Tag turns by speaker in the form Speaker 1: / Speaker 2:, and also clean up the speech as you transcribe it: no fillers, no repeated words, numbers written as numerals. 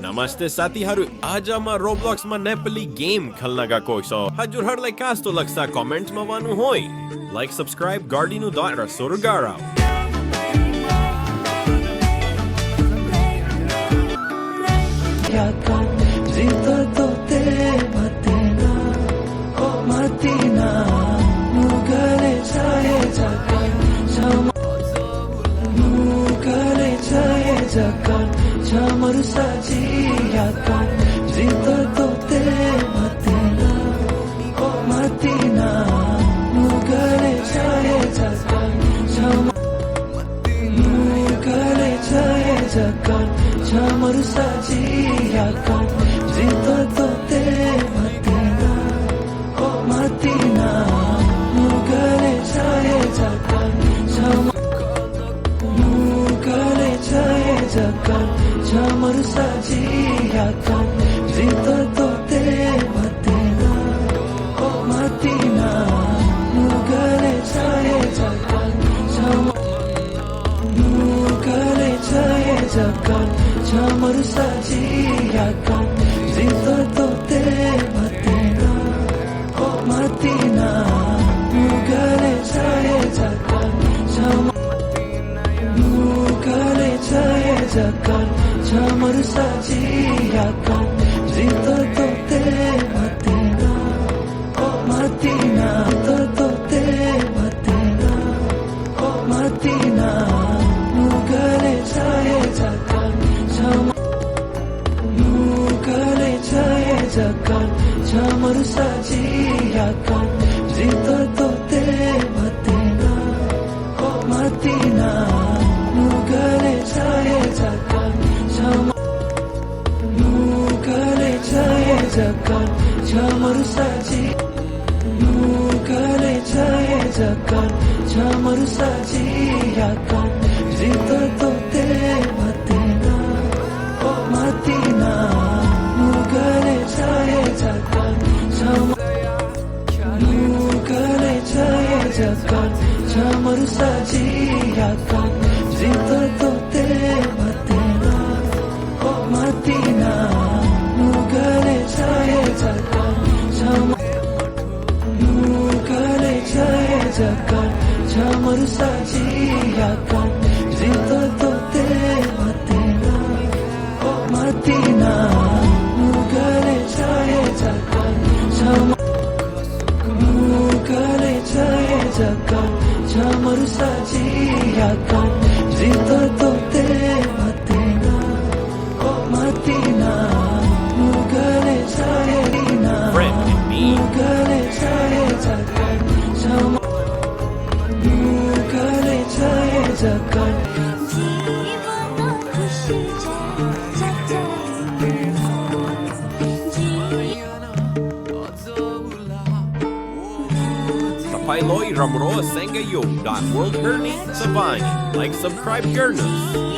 Speaker 1: नमस्ते साथीहरू, आज म रोब्लक्समा नेपाली गेम खेल्न गएको छु। हजुरहरूलाई कस्तो लाग्छ कमेन्टमा भन्नुहोइ। लाइक सब्स्क्राइब गरिदिनु र सुरु गरौँ।
Speaker 2: Chamar sajiakan zita tote matina o matina nugale chaye jakan nugale chaye jakan chamar sajiakan zita tote matina o matina nugale chaye jakan nugale chaye jakan chamar sajiakan zita tote matina o matina nugale chaye jakan nugale chaye jakan chamar sajiakan zita tote matina o matina nugale chaye jakan nugale chaye jakan chamar sajiakan zita tote matina o matina tote matina o matina nugale chaye jakan nugale chaye jakan chamar sajiakan zita tote matina o matina nugale chaye jakan nugale chaye jakan chamar saji nugale chaye jakan chamar sajiakan zita tote matina o matina nugale chaye jakan nugale chaye jakan chamar sajiakan zita tote matina o matina nugale chaye jakan nugale chaye jakan chamar sajiakan zita tote matina o matina nugale chaye jakan nugale chaye jakan chamar sajiakan zita tote matina o matina nugale chaye
Speaker 1: Friend and me.
Speaker 2: nugale chaye jakan nugale chaye jakan
Speaker 1: Tapailoy Ramroa Sangayo. World Herni Sabang. Like subscribe Gernus.